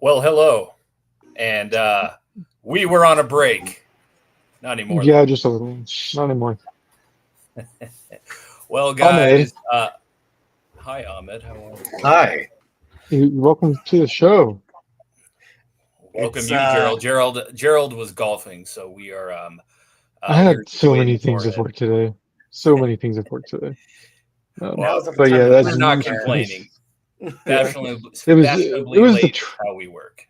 Well, hello. And we were on a break. Not anymore, Yeah, though. just a little. Not anymore. Well, Ahmed, guys, hi, Ahmed. How are you? Hi. welcome to the show. Welcome It's you, Gerald. Gerald was golfing, so we are I we're had just so many waiting things for at him. work today. So many things at work today. Well, now's the But time yeah, to that's we're not complaining. yeah. Fashionably It was late is how we work.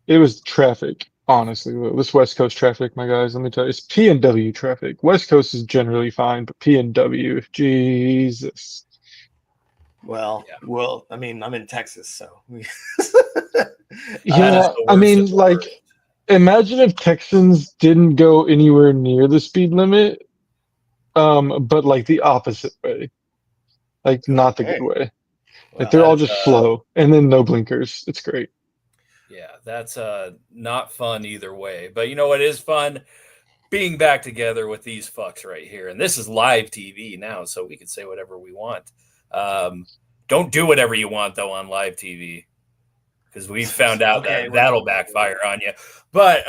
it was traffic. Honestly, this West Coast traffic, my guys. Let me tell you, it's P&W traffic. West Coast is generally fine, but P&W, Jesus. Yeah, I mean, I'm in Texas, so that is Yeah, the I worst of mean, the like, worst. imagine if Texans didn't go anywhere near the speed limit, but like the opposite way, like not the okay. good way. Like Well, they're That all is just slow and then no blinkers. It's great. yeah, that's not fun either way. But you know what is fun? Being back together with these fucks right here. And this is live TV now, so we can say whatever we want. Don't do whatever you want, though, on live TV, because we found out okay, that that'll backfire on you. But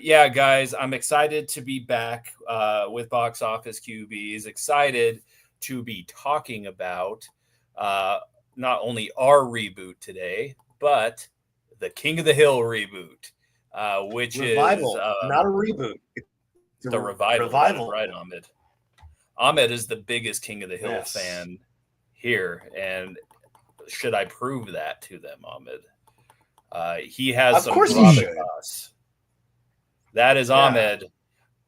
yeah, guys, I'm excited to be back with Box Office QBs. Excited to be talking about not only our reboot today, but the King of the Hill reboot, which is revival, not a reboot. It's a the revival. That is right, Ahmed. Ahmed is the biggest King of the Hill Yes. fan here, and should I prove that to them, Ahmed? He has Of some course you should. gravitas. That is Yeah. Ahmed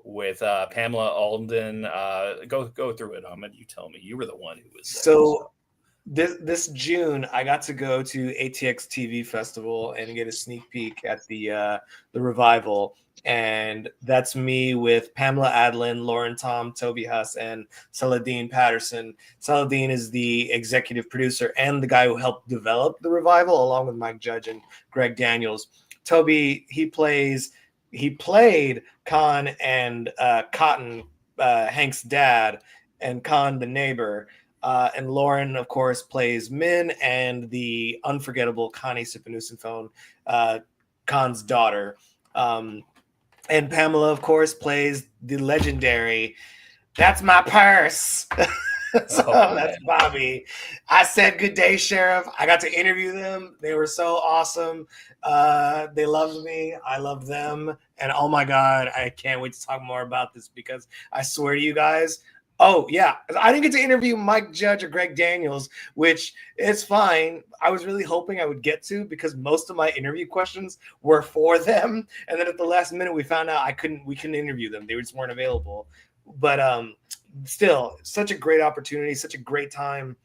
with Pamela Alden. Go through it, Ahmed. You tell me. You were the one who was So this June, I got to go to ATX TV Festival and get a sneak peek at the revival, and that's me with Pamela Adlin, Lauren Tom, Toby Huss, and Saladin Patterson. Saladin is the executive producer and the guy who helped develop the revival, along with Mike Judge and Greg Daniels. Toby, he played Khan and Cotton, Hank's dad, and Khan the neighbor. And Lauren, of course, plays Min and the unforgettable Connie Sipanusinphone, Khan's daughter. And Pamela, of course, plays the legendary "That's My Purse." So that's Bobby. I said good day, Sheriff. I got to interview them. They were so awesome. They loved me. I loved them. And oh my God, I can't wait to talk more about this because I swear to you guys, oh, yeah. I didn't get to interview Mike Judge or Greg Daniels, which is fine. I was really hoping I would get to because most of my interview questions were for them. And then at the last minute, we found out we couldn't interview them. They just weren't available. But still, such a great opportunity, such a great time.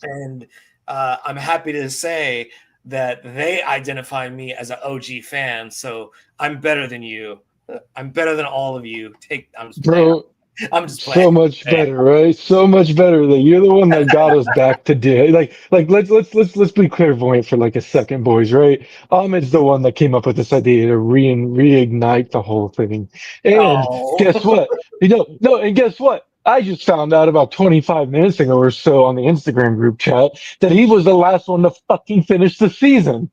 And I'm happy to say that they identify me as an OG fan. So I'm better than you. I'm better than all of you. I'm just playing. Bro, I'm just so playing. much better, right? So much better that you're the one that got us back today. Like let's be clairvoyant for like a second, boys, right? Ahmed's the one that came up with this idea to reignite the whole thing. And guess Oh, what? No, and guess what? I just found out about 25 minutes ago or so on the Instagram group chat that he was the last one to fucking finish the season.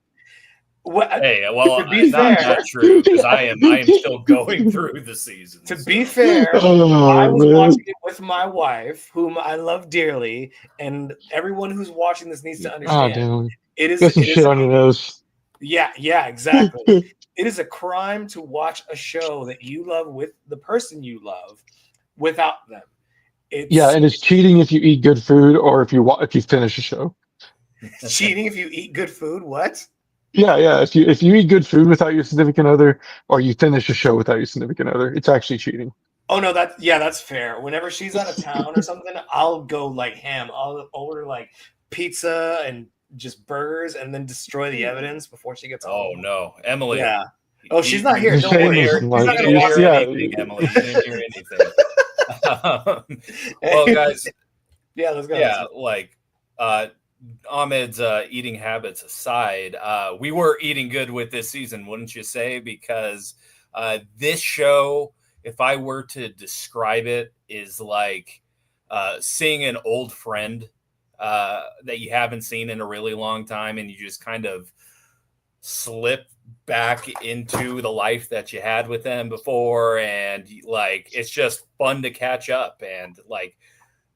Hey, well, to be not fair, true because I am still going through the season. to be fair, Oh, I was man. watching it with my wife, whom I love dearly, and everyone who's watching this needs to Oh, understand damn. it is Got some it is shit on your nose. yeah, exactly. It is a crime to watch a show that you love with the person you love without them. Yeah, It's and it's cheating if you eat good food or if you finish a show. cheating if you eat good food. What? Yeah. If you eat good food without your significant other or you finish a show without your significant other, it's actually cheating. Oh no, that's fair. Whenever she's out of town or something, I'll go like ham. I'll order like pizza and just burgers and then destroy the evidence before she gets Oh home. no, Emily. Yeah. Oh, she's not here. The Don't shame worry. is She's like, not You gonna didn't watch hear yeah, anything, Emily. You didn't hear anything. Well, guys, Yeah, let's go. yeah, like Ahmed's eating habits aside, we were eating good with this season, wouldn't you say? Because this show, if I were to describe it, is like seeing an old friend that you haven't seen in a really long time, and you just kind of slip back into the life that you had with them before, and like it's just fun to catch up. And like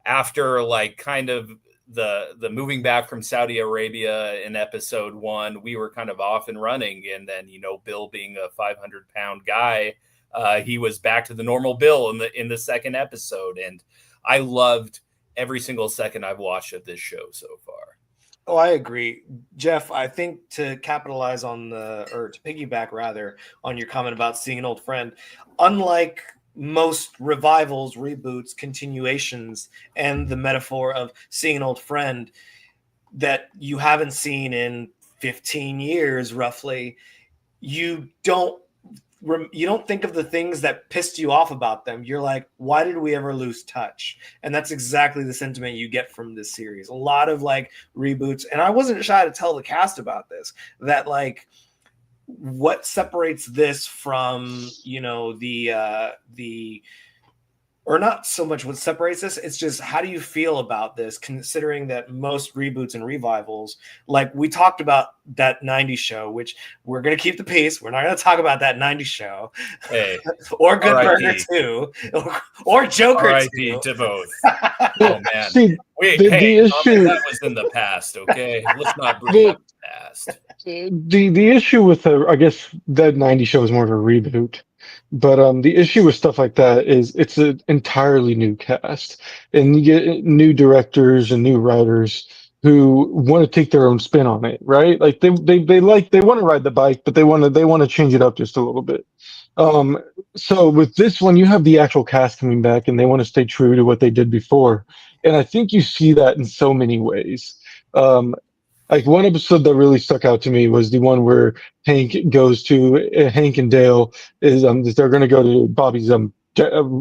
after like kind of the moving back from Saudi Arabia in episode 1, we were kind of off and running, and then Bill being a 500-pound guy, he was back to the normal Bill in the second episode, and I loved every single second I've watched of this show so far. Oh, I agree, Jeff. I think to capitalize on or to piggyback rather on your comment about seeing an old friend, unlike most revivals, reboots, continuations, and the metaphor of seeing an old friend that you haven't seen in 15 years, roughly, you don't think of the things that pissed you off about them. You're like, why did we ever lose touch? And that's exactly the sentiment you get from this series. A lot of like reboots, and I wasn't shy to tell the cast about this, that like what separates this from the or not so much what separates this, it's just how do you feel about this, considering that most reboots and revivals, like we talked about that 90s show, which we're going to keep the peace. We're not going to talk about that 90s show. Hey, or Good Burger 2 or Joker R.I.P. 2. to both. Oh man. See, Wait, the issue that was in the past, okay? Let's not bring up the past. the issue with I guess that 90 show is more of a reboot. But the issue with stuff like that is it's an entirely new cast, and you get new directors and new writers who want to take their own spin on it, right? Like they want to ride the bike, but they want to change it up just a little bit. Um, so with this one, you have the actual cast coming back, and they want to stay true to what they did before, and I think you see that in so many ways. Like one episode that really stuck out to me was the one where Hank and Dale they're going to go to Bobby's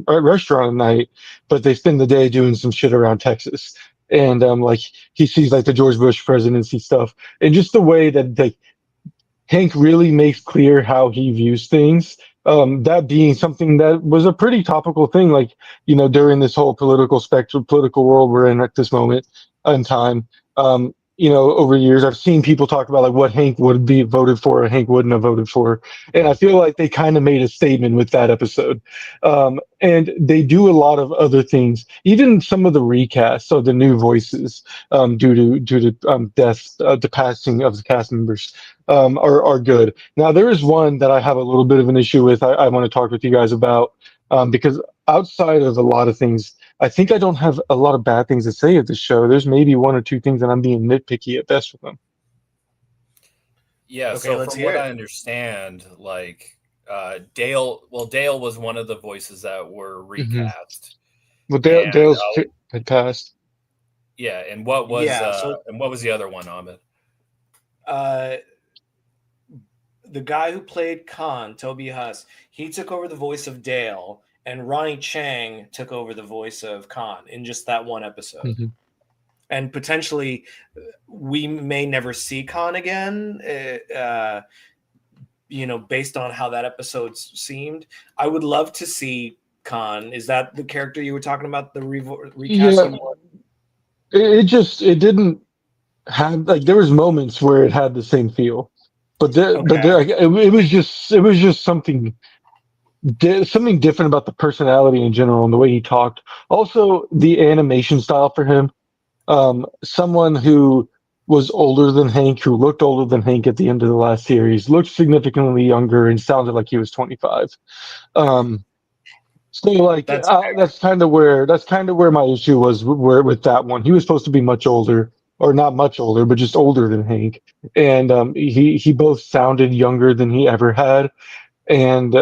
restaurant at night, but they spend the day doing some shit around Texas, and like he sees like the George Bush presidency stuff, and just the way that like Hank really makes clear how he views things. That being something that was a pretty topical thing, like during this whole political world we're in at this moment in time. Over years, I've seen people talk about like what Hank would be voted for or Hank wouldn't have voted for. And I feel like they kind of made a statement with that episode. And they do a lot of other things, even some of the recasts of the new voices, due to death, the passing of the cast members, are good. Now, there is one that I have a little bit of an issue with. I want to talk with you guys about, because outside of a lot of things, I think I don't have a lot of bad things to say of this show. There's maybe one or two things that I'm being nitpicky at best with them. Yeah, okay, so from what I understand, like Dale was one of the voices that were recast. Well, Dale's had passed. Yeah, and what was the other one, Ahmed? The guy who played Khan, Toby Huss, he took over the voice of Dale, and Ronnie Chang took over the voice of Khan in just that one episode. Mm-hmm. And potentially, we may never see Khan again, based on how that episode seemed. I would love to see Khan. Is that the character you were talking about, the recasting one? It didn't have, like, there was moments where it had the same feel. But it was just something different about the personality in general and the way he talked. Also, the animation style for him. Someone who was older than Hank, who looked older than Hank at the end of the last series, looked significantly younger and sounded like he was 25. So like that's kind of where my issue was with that one. He was supposed to be much older, or not much older, but just older than Hank, and he both sounded younger than he ever had, and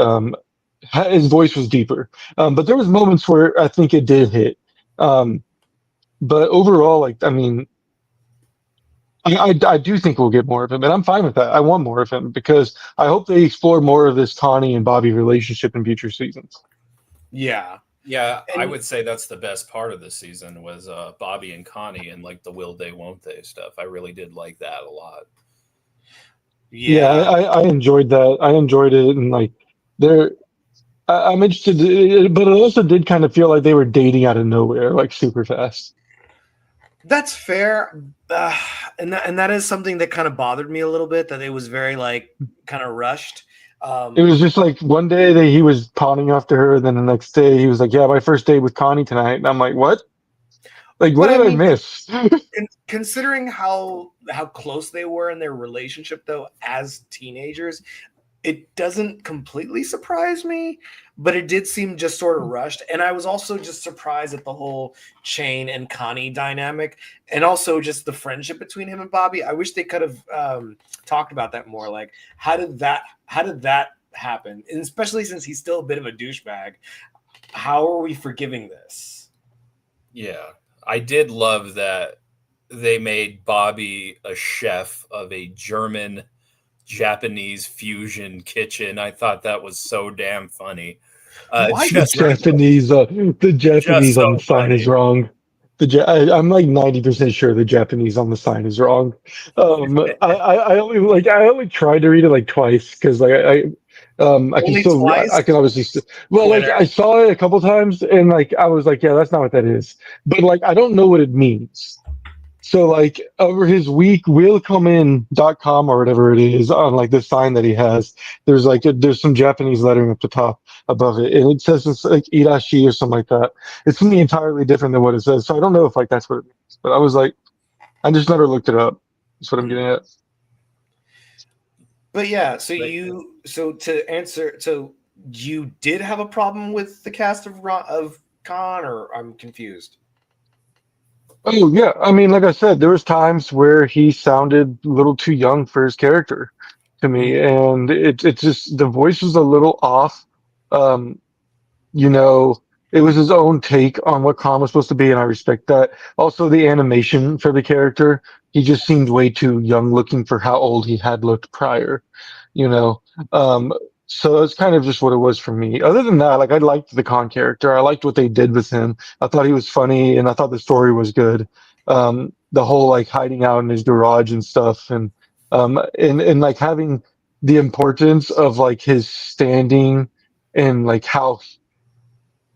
his voice was deeper. But there was moments where I think it did hit. But overall, like, I mean, I do think we'll get more of him, and I'm fine with that. I want more of him because I hope they explore more of this Connie and Bobby relationship in future seasons. Yeah. Yeah, I would say that's the best part of this season was Bobby and Connie and like the will they, won't they stuff. I really did like that a lot. Yeah, I enjoyed that. I enjoyed it, and like I'm interested, but it also did kind of feel like they were dating out of nowhere, like super fast. That's fair, and that is something that kind of bothered me a little bit. That it was very like kind of rushed. It was just like one day that he was pawning after her, and then the next day he was like, "Yeah, my first date with Connie tonight." And I'm like, "What? Like, what But I did I mean, miss?" considering how close they were in their relationship, though, as teenagers, it doesn't completely surprise me, but it did seem just sort of rushed. And I was also just surprised at the whole Shane and Connie dynamic, and also just the friendship between him and Bobby. I wish they could have talked about that more. Like, how did that happen? And especially since he's still a bit of a douchebag, how are we forgiving this? Yeah, I did love that they made Bobby a chef of a German Japanese fusion kitchen. I thought that was so damn funny. Why The Just Japanese, the just Japanese on the so sign is funny. wrong. I'm like 90% sure the Japanese on the sign is wrong. I only tried to read it like twice because I can Only still, twice? I can obviously, well, like Quitter. I saw it a couple times and like I was like, yeah, that's not what that is. But like I don't know what it means. So like over his week will come in.com or whatever it is on like the sign that he has, there's some Japanese lettering up the top above it. And it says it's like Irashi or something like that. It's something entirely different than what it says. So I don't know if like that's what it means. But I was like, I just never looked it up. That's what I'm getting at. But yeah, But so to answer, so you did have a problem with the cast of Khan, or I'm confused. Oh yeah. I mean, like I said, there was times where he sounded a little too young for his character to me. Mhm. And it just the voice was a little off. Um, you know, it was his own take on what Khan was supposed to be, and I respect that. Also, the animation for the character, he just seemed way too young looking for how old he had looked prior, you know. Um, so that's kind of just what it was for me. Other than that, like I liked the Khan character. I liked what they did with him. I thought he was funny, and I thought the story was good. The whole like hiding out in his garage and stuff, and like having the importance of like his standing and like how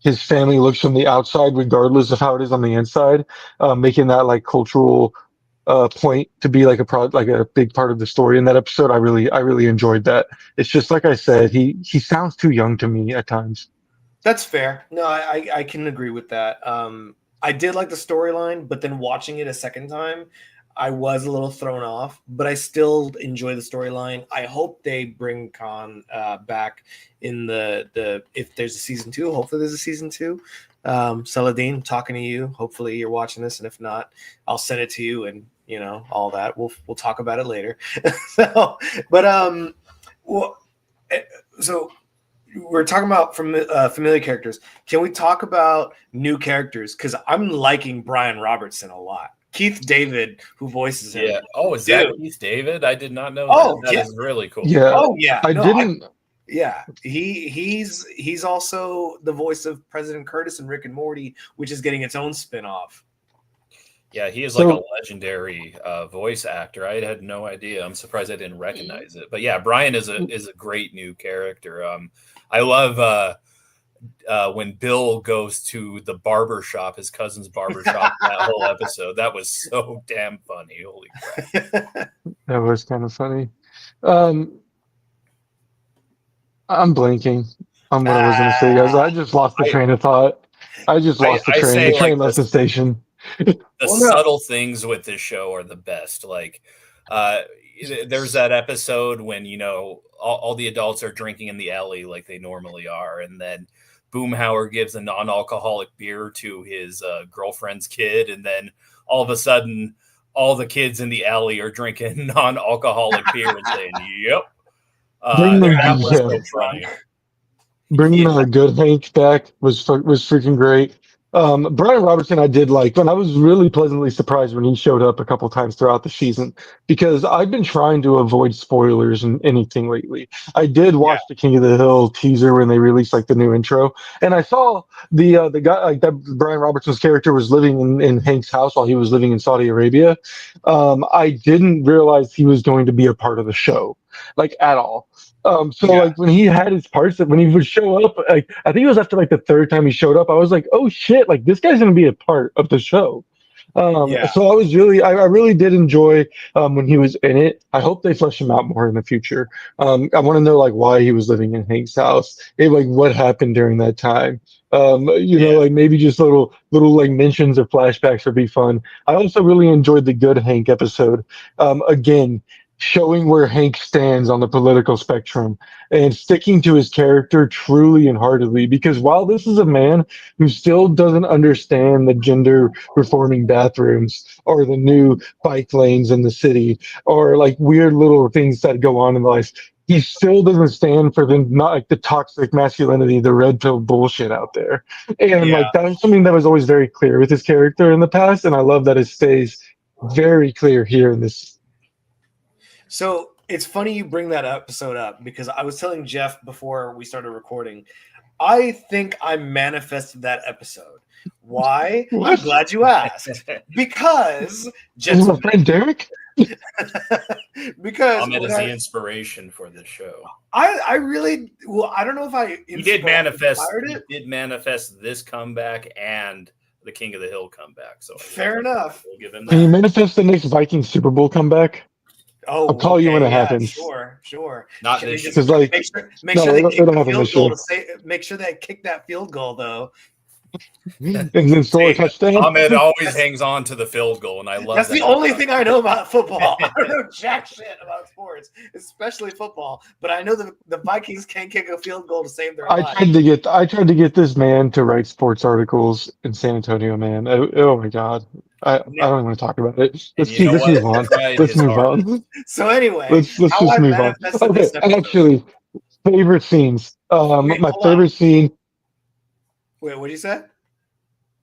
his family looks from the outside, regardless of how it is on the inside, making that like cultural point to be like like a big part of the story in that episode. I really enjoyed that. It's just like I said, he sounds too young to me at times. That's fair. No, I can agree with that. I did like the storyline, but then watching it a second time, I was a little thrown off. But I still enjoy the storyline. I hope they bring Khan back in the if there's a season two. Hopefully, there's a season two. Saladin, I'm talking to you. Hopefully, you're watching this, and if not, I'll send it to you, and all that. We'll talk about it later. So, but well, eh, so we're talking about from familiar characters. Can we talk about new characters? Because I'm liking Brian Robertson a lot. Keith David, who voices him, yeah. Oh, is that dude. Keith David? I did not know that. Oh That yeah, is really cool. Yeah, oh yeah. I No, didn't. yeah. He's also the voice of President Curtis and Rick and Morty, which is getting its own spinoff. Yeah, he is like a So legendary voice actor. I had no idea. I'm surprised I didn't recognize it. But yeah, Brian is a great new character. I love when Bill goes to the barber shop, his cousin's barber shop. That whole episode, that was so damn funny. Holy crap! that was kind of funny. Um, I'm blanking on what I was going to say, guys. Ah, I just lost the I train of thought. I just lost the I train. The say like train left the station. the well, no. subtle things with this show are the best. Like, uh, there's that episode when all the adults are drinking in the alley like they normally are, and then Boomhauer gives a non-alcoholic beer to his girlfriend's kid, and then all of a sudden, all the kids in the alley are drinking non-alcoholic beer and saying, "Yep." Bring They're the That having was yeah. so so drunk. funny. Bringing Yeah. good Hank back was freaking great. Brian Robertson, I did like, and I was really pleasantly surprised when he showed up a couple times throughout the season because I've been trying to avoid spoilers and anything lately. I did Yeah. watch the King of the Hill teaser when they released like the new intro, and I saw the guy like that Brian Robertson's character was living in Hank's house while he was living in Saudi Arabia. I didn't realize he was going to be a part of the show, like at all. So Yeah. like when he had his parts, when he would show up, like I think it was after like the third time he showed up, I was like, oh shit, like this guy's gonna be a part of the show. Yeah. So I really did enjoy when he was in it. I hope they flesh him out more in the future. I want to know like why he was living in Hank's house, and like what happened during that time. Yeah. Like maybe just little like mentions or flashbacks would be fun. I also really enjoyed the Good Hank episode. Again, showing where Hank stands on the political spectrum and sticking to his character truly and heartedly. Because while this is a man who still doesn't understand the gender reforming bathrooms or the new bike lanes in the city or like weird little things that go on in life, he still doesn't stand for the not like the toxic masculinity, the red pill bullshit out there. And Yeah. like that was something that was always very clear with his character in the past, and I love that it stays very clear here in this. So it's funny you bring that episode up because I was telling Jeff before we started recording, I think I manifested that episode. Why? I'm What? glad you asked. Because, Is my gentlemen, friend Derek? because Ahmed when is the inspiration for this show. I really, well, I don't know if I He did manifest. inspired He it. did manifest this comeback and the King of the Hill comeback. So Fair enough. We'll give him Can you that. manifest the next Viking Super Bowl comeback? Oh, I'll call you when it yeah, happens. sure. Not Can they this just Because like make no, sure they kick it'll the happen field this goal year. to say, make sure they kick that field goal though. And then score a See, touchdown. Ahmed always hangs on to the field goal, and I love That's that. the only thing I know about football. I don't know jack shit about sports, especially football. But I know the Vikings can't kick a field goal to save their I life. tried to get this man to write sports articles in San Antonio, man. Oh my God. I don't want to talk about it. And you know Let's what? move He on. tried Let's his move hardest. on. So anyway, Let's how just I move on. manifested Okay, this episode. actually, favorite scenes. Wait, My hold on. favorite scene. Wait, what did you say?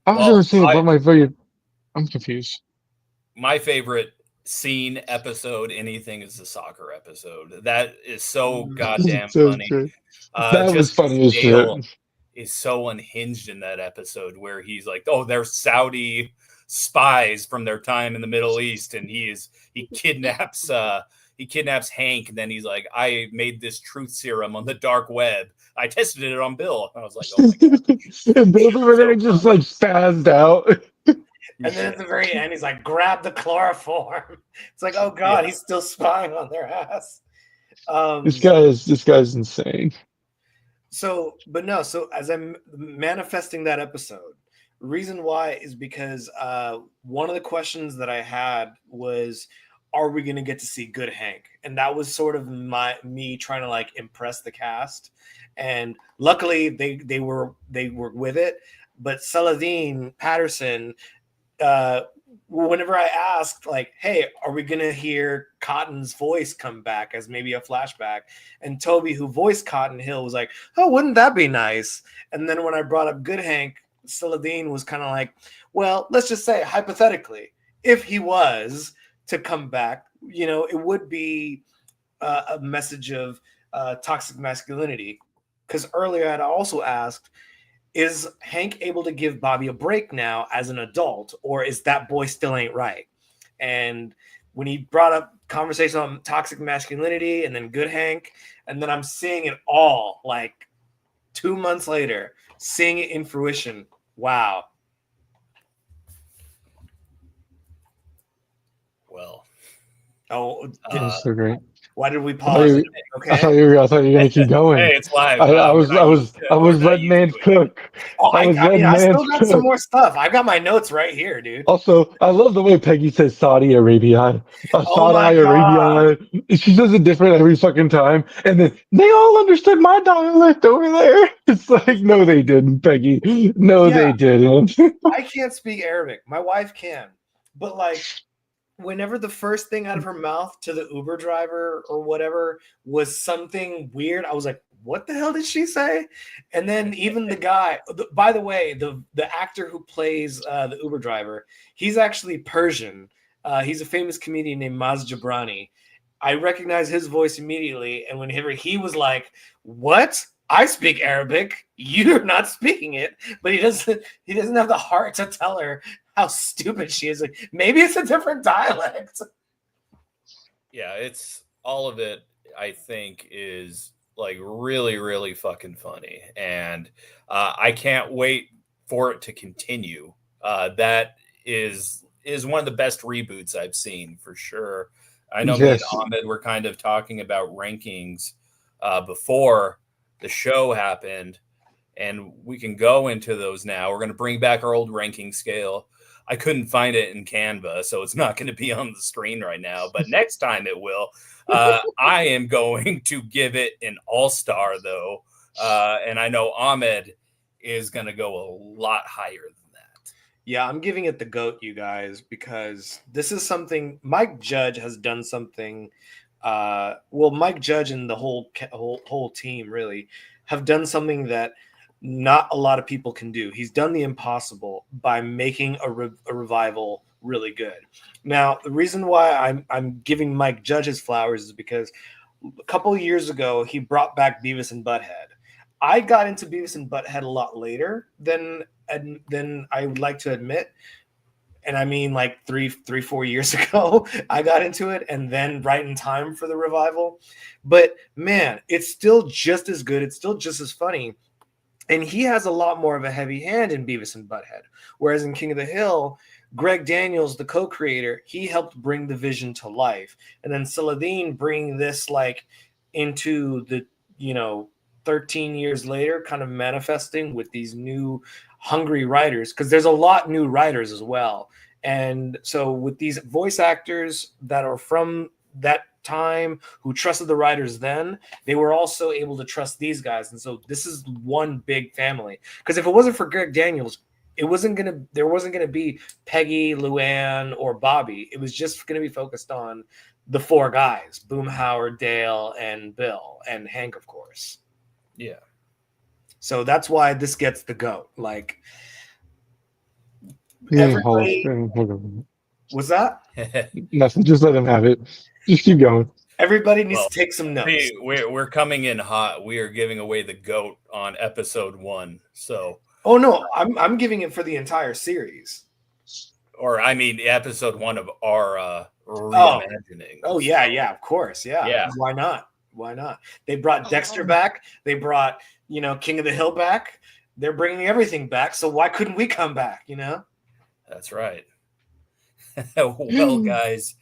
I was Well, gonna say about my favorite. I'm confused. my favorite scene episode, anything is the soccer episode. That is so goddamn So funny. true. That was Just funny as Dale shit. is so unhinged in that episode where he's like, "Oh, they're Saudi spies from their time in the Middle East," and he kidnaps Hank, and then he's like, "I made this truth serum on the dark web. I tested it on Bill." And I was like, "Oh my god!" And Bill's over there just like spazzed out. And then at the very end, he's like, "Grab the chloroform." It's like, oh god, he's still spying on their ass. This guy's insane. So as I'm manifesting that episode, reason why is because one of the questions that I had was, are we going to get to see good Hank? And that was sort of me trying to like impress the cast. And luckily they were with it. But Saladin Patterson, whenever I asked, like, hey, are we going to hear Cotton's voice come back as maybe a flashback? And Toby, who voiced Cotton Hill, was like, oh, wouldn't that be nice? And then when I brought up Good Hank, Saladin was kind of like, well, let's just say, hypothetically, if he was to come back, it would be a message of toxic masculinity. Because earlier I'd also asked, is Hank able to give Bobby a break now as an adult, or is that boy still ain't right? And when he brought up conversation on toxic masculinity and then Good Hank, and then I'm seeing it all like 2 months later, seeing it in fruition. Wow. Well, So great. Why did we pause? I thought you were gonna keep going. hey, it's live. I was letting man cook. I was letting I man still got cook. some more stuff. I got my notes right here, dude. Also, I love the way Peggy says Saudi Arabia. Oh my Saudi God. Arabia. She does it different every fucking time. And then they all understood my dialect over there. It's like, no, they didn't, Peggy. No, they didn't. I can't speak Arabic. My wife can. But like, whenever the first thing out of her mouth to the Uber driver or whatever was something weird, I was like, what the hell did she say? And then even the guy, by the way, the actor who plays the Uber driver, he's actually Persian. He's a famous comedian named Maz Jobrani. I recognize his voice immediately. And whenever he was like, what? I speak Arabic. You're not speaking it. But he doesn't have the heart to tell her how stupid she is. Like, maybe it's a different dialect. Yeah, it's all of it, I think, is like really, really fucking funny. And I can't wait for it to continue. That is is one of the best reboots I've seen for sure. I know me and Yes. Ahmed were kind of talking about rankings before the show happened, and we can go into those now. We're going to bring back our old ranking scale. I couldn't find it in Canva, so it's not going to be on the screen right now, but next time it will. I am going to give it an all-star, though, and I know Ahmed is going to go a lot higher than that. Yeah, I'm giving it the GOAT, you guys, because this is something Mike Judge has done something. Well, Mike Judge and the whole team really have done something that not a lot of people can do. He's done the impossible by making a revival really good. Now, the reason why I'm giving Mike Judge his flowers is because a couple of years ago he brought back Beavis and Butthead. I got into Beavis and Butthead a lot later than I would like to admit. And I mean like 4 years ago, I got into it, and then right in time for the revival. But man, it's still just as good. It's still just as funny. And he has a lot more of a heavy hand in Beavis and Butthead. Whereas in King of the Hill, Greg Daniels, the co-creator, he helped bring the vision to life. And then Saladin bringing this like into the, 13 years later, kind of manifesting with these new hungry writers, because there's a lot new writers as well. And so with these voice actors that are from that time who trusted the writers then, they were also able to trust these guys. And so this is one big family, because if it wasn't for Greg Daniels, there wasn't gonna be Peggy, Luann, or Bobby. It was just gonna be focused on the four guys: Boomhauer, Dale, and Bill, and Hank, of course. Yeah. So that's why this gets the GOAT. Like, Yeah, everybody, hold on. was that? Nothing. Just let him have it. Just keep going. Everybody needs to take some notes. We're coming in hot. We are giving away the GOAT on episode 1. So, Oh no, I'm giving it for the entire series. or I mean, episode 1 of our reimagining. Oh yeah, of course, yeah. Why not? They brought Dexter back. They brought King of the Hill back. They're bringing everything back. So why couldn't we come back? That's right. Well, guys,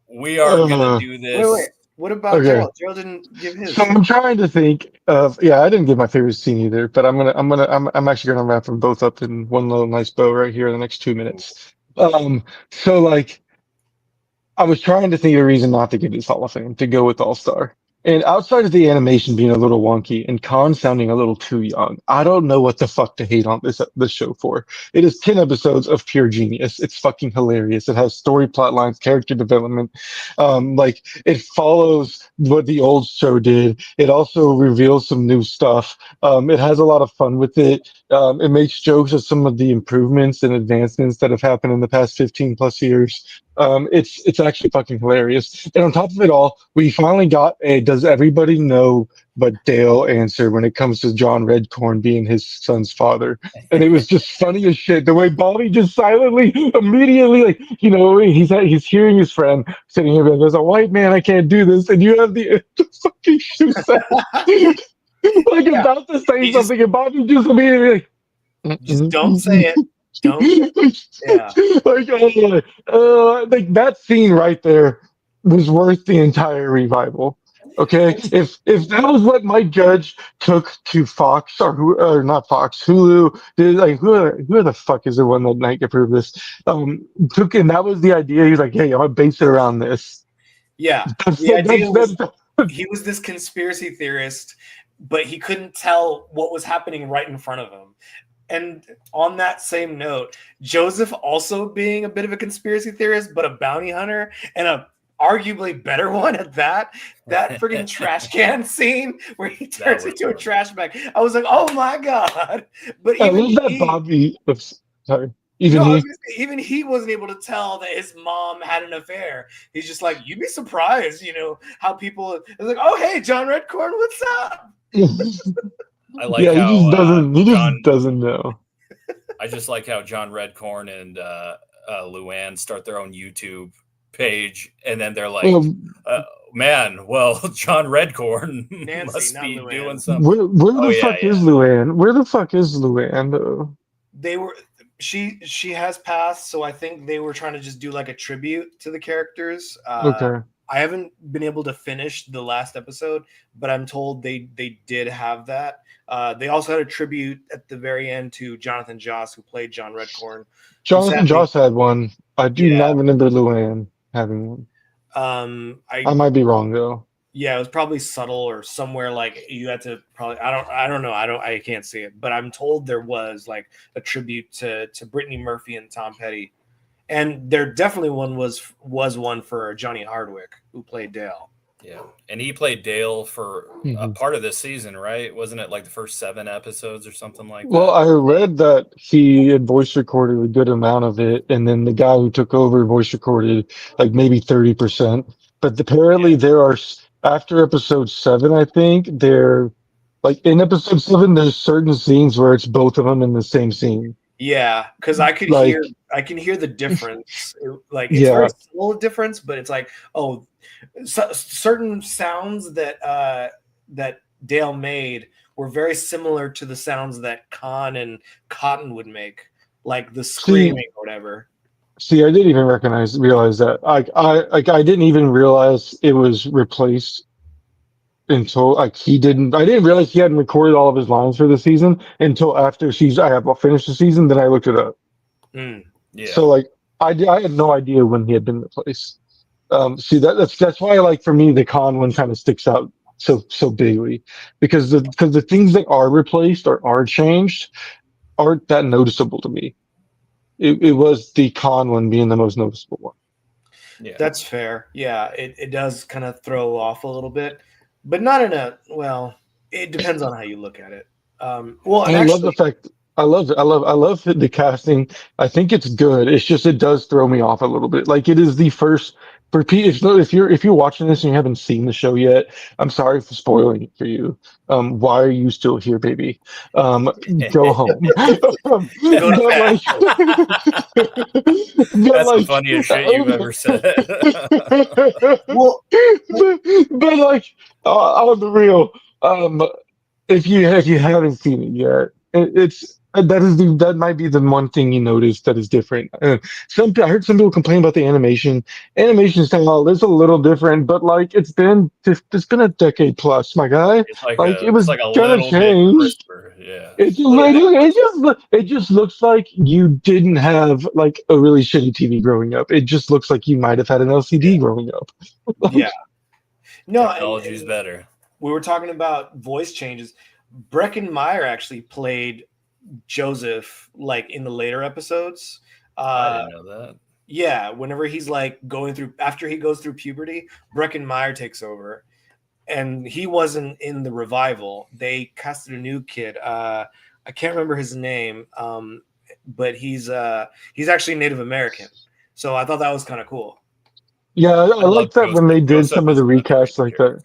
we are gonna do this. Wait. What about Gerald? Gerald didn't give his. So I'm trying to think of. Yeah, I didn't give my favorite scene either, but I'm actually gonna wrap them both up in one little nice bow right here in the next 2 minutes. So like, I was trying to think of a reason not to give this Hall of Fame, to go with All-Star. And outside of the animation being a little wonky and Khan sounding a little too young, I don't know what the fuck to hate on this show for. It is 10 episodes of pure genius. It's fucking hilarious. It has story, plot lines, character development. Like, it follows what the old show did. It also reveals some new stuff. It has a lot of fun with it. It makes jokes of some of the improvements and advancements that have happened in the past 15 plus years. It's actually fucking hilarious. And on top of it all, we finally got a does everybody know but Dale answer when it comes to John Redcorn being his son's father. And it was just funny as shit. The way Bobby just silently, immediately, like, he's hearing his friend sitting here and goes, "A white man, I can't do this." And you have the fucking shoe set. Like, about to say something, and Bobby just immediately like, just don't say it. Don't. Yeah. Like that scene right there was worth the entire revival. Okay, if that was what Mike Judge took to Fox or not Fox, Hulu, like who the fuck is the one that Nike approved this? Took, and that was the idea. He's like, "Hey, I'm gonna base it around this." Yeah, the idea was he was this conspiracy theorist, but he couldn't tell what was happening right in front of him. And on that same note, Joseph also being a bit of a conspiracy theorist, but a bounty hunter, and a arguably better one at that freaking trash can scene where he turns into a trash bag. I was like, oh my God. But even Bobby, sorry. Even he wasn't able to tell that his mom had an affair. He's just like, you'd be surprised, how people are like, oh, hey, John Redcorn, what's up? I like how he just doesn't know. I just like how John Redcorn and Luann start their own YouTube page, and then they're like, "Man, well, John Redcorn must be Luann. Doing something." Where the fuck is Luann? Where the fuck is Luann? Though? She has passed, so I think they were trying to just do like a tribute to the characters. Okay. I haven't been able to finish the last episode, but I'm told they did have that. They also had a tribute at the very end to Jonathan Joss, who played John Redcorn. Jonathan Joss had one. I do not remember Luann having one. I might be wrong though. Yeah, it was probably subtle or somewhere like you had to probably I don't know. I can't see it, but I'm told there was like a tribute to Brittany Murphy and Tom Petty. And there definitely was one for Johnny Hardwick, who played Dale. Yeah, and he played Dale for a part of this season, right? Wasn't it like the first 7 episodes or something like that? Well, I read that he had voice recorded a good amount of it, and then the guy who took over voice recorded like maybe 30%. But apparently there are, after episode 7, I think, they're like in episode 7, there's certain scenes where it's both of them in the same scene. Yeah, because I can hear the difference. Like it's very small difference, but it's like, oh, certain sounds that that Dale made were very similar to the sounds that Khan and Cotton would make, like the screaming or whatever. See, I didn't even realize that. I didn't even realize it was replaced until like I didn't realize he hadn't recorded all of his lines for the season until after I have finished the season. Then I looked it up. Yeah. So like I had no idea when he had been replaced. See that's why like for me the Khan one kind of sticks out so bigly because the things that are replaced or are changed aren't that noticeable to me. It was the Khan one being the most noticeable one. Yeah, that's fair. Yeah, it does kind of throw off a little bit, but not in a it depends on how you look at it. Well, I love the fact. I love the casting. I think it's good. It's just it does throw me off a little bit. Like it is the first for if you're watching this and you haven't seen the show yet, I'm sorry for spoiling it for you. Why are you still here, baby? Go home. Go to bed. That's the funniest shit you've ever said. Well, but like on the real, if you haven't seen it yet, that might be the one thing you notice that is different. I heard some people complain about the animation. Animation style is a little different, but like it's been a decade plus, my guy. It was gonna change. Yeah. It just looks like you didn't have like a really shitty TV growing up. It just looks like you might have had an LCD growing up. Yeah. No, technology's better. We were talking about voice changes. Breckin Meyer actually played Joseph like in the later episodes. I didn't know that. Yeah, whenever he's like after he goes through puberty, Breckin Meyer takes over. And he wasn't in the revival. They casted a new kid. I can't remember his name, but he's actually Native American. So I thought that was kind of cool. Yeah, I like that when they did some of the recasts like that.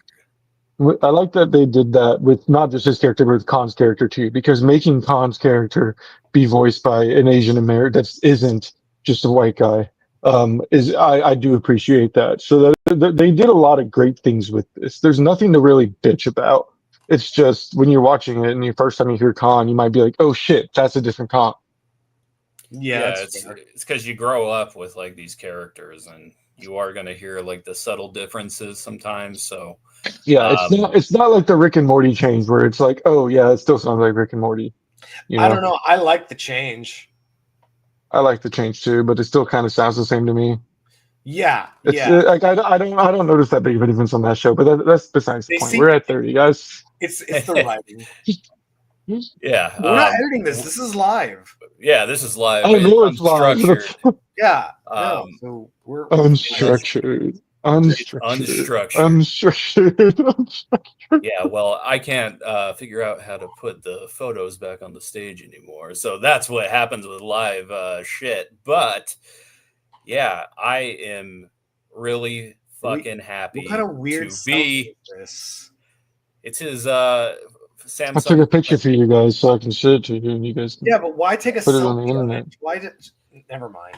I like that they did that with not just his character, but with Khan's character too, because making Khan's character be voiced by an Asian American that isn't just a white guy I do appreciate that. So that they did a lot of great things with this. There's nothing to really bitch about. It's just when you're watching it and the first time you hear Khan, you might be like, "Oh shit, that's a different Khan." Yeah, it's because you grow up with like these characters and you are going to hear like the subtle differences sometimes. So yeah, it's not like the Rick and Morty change where it's like, oh yeah, it still sounds like Rick and Morty. I don't know. I like the change. I like the change too, but it still kind of sounds the same to me. Yeah, like I don't notice that big of a difference on that show, but that's besides the point. We're at 30, guys. It's the writing. Yeah, we're not editing this. This is live. Yeah, this is live. I know it's live. Yeah. So we're unstructured. Yeah, well, I can't figure out how to put the photos back on the stage anymore. So that's what happens with live shit. But yeah, I am really fucking happy. What kind of weird to be this? It's his Samsung. I took a picture for you guys so I can show it to you and you guys can but why take a put selfie it on the internet? Why did never mind.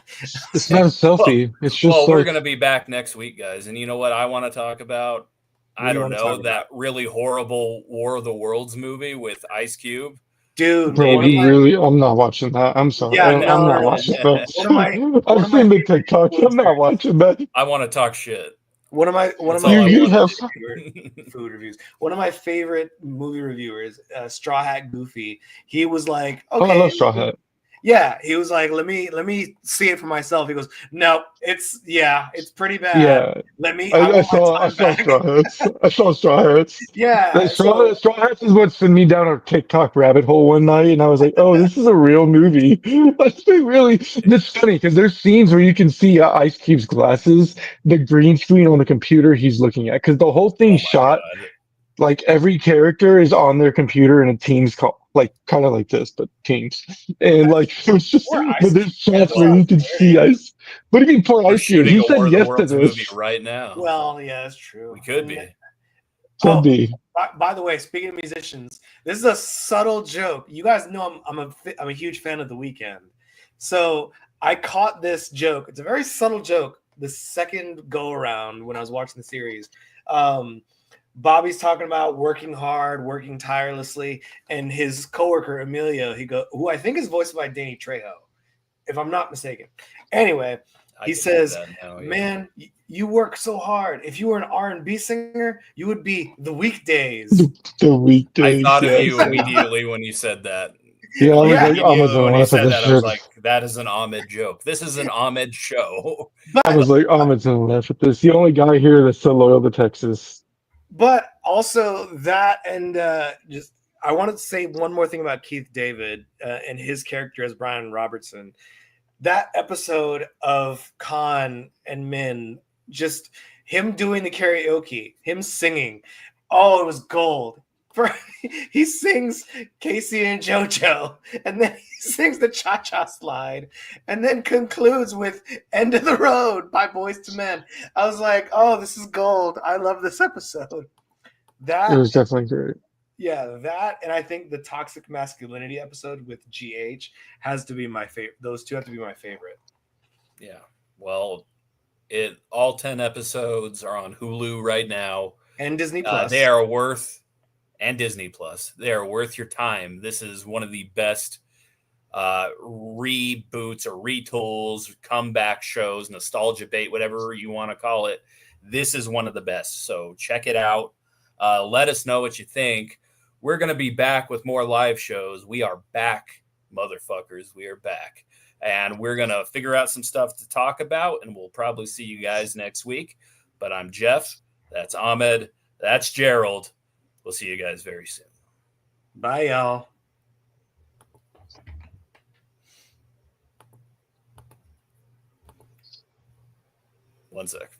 It's not a selfie. It's just we're gonna be back next week, guys. And you know what I want to talk about? I don't know, that really horrible War of the Worlds movie with Ice Cube. Dude, Dude, Bro, one of my I'm not watching that. I'm sorry. yeah, I'm no, not no. watching that. One I've of my seen the favorite TikToks. I'm not influencers. watching that. I want to talk shit. One of my That's all I You want have to food reviews. One of my favorite movie reviewers, Straw Hat Goofy. He was like, Oh, I okay, love Straw Hat. yeah. He was like, let me see it for myself. He goes, no, it's pretty bad. Yeah. I want my I time saw back. Straw Hats. I saw Straw Hats. Yeah. So Straw Hats is what sent me down a TikTok rabbit hole one night, and I was like, "Oh, this is a real movie." Like, they really. It's funny because there's scenes where you can see Ice Cube's glasses, the green screen on the computer he's looking at, because the whole Oh thing's my shot god. like every character is on their computer in a Teams call, like kind of like this, but Teams. And like it was just, poor but Ice there's Cube, man. shots This where you sounds can see hilarious. Ice. What do you mean, poor We're Ice Cube? shooting He a said War of the yes to Worlds movie this. right now. Well, yeah, that's true. We could And be. Could be. By the way, speaking of musicians, this is a subtle joke. You guys know I'm a huge fan of The Weeknd. So I caught this joke. It's a very subtle joke. The second go around when I was watching the series, Bobby's talking about working hard, working tirelessly, and his coworker Emilio, who I think is voiced by Danny Trejo, if I'm not mistaken. Anyway, he says, "Man, you work so hard. If you were an R&B singer, you would be the Weekdays." The weekdays. I thought of Yes. you immediately when you said that. Yeah, I was Yeah. like, Ahmed's gonna When you laugh at said this that, I was shit. like, that is an Ahmed joke. This is an Ahmed show. I But was like, Ahmed's gonna laugh at this. The only guy here that's so loyal to Texas. But also that, and just I wanted to say one more thing about Keith David and his character as Brian Robertson. That episode of Khan and Min, just him doing the karaoke, him singing, oh, it was gold. He sings Casey and JoJo, and then he sings the Cha Cha Slide, and then concludes with "End of the Road" by Boys to Men. I was like, oh, this is gold. I love this episode. It was definitely great. Yeah, that, and I think the toxic masculinity episode with GH has to be my favorite. Those two have to be my favorite. Yeah. Well, all 10 episodes are on Hulu right now. And Disney Plus. They are worth, and Disney Plus. They are worth your time. This is one of the best reboots or retools, comeback shows, nostalgia bait, whatever you want to call it. This is one of the best. So check it out. Let us know what you think. We're going to be back with more live shows. We are back, motherfuckers. We are back. And we're going to figure out some stuff to talk about, and we'll probably see you guys next week. But I'm Jeff. That's Ahmed. That's Gerald. We'll see you guys very soon. Bye, y'all. One sec.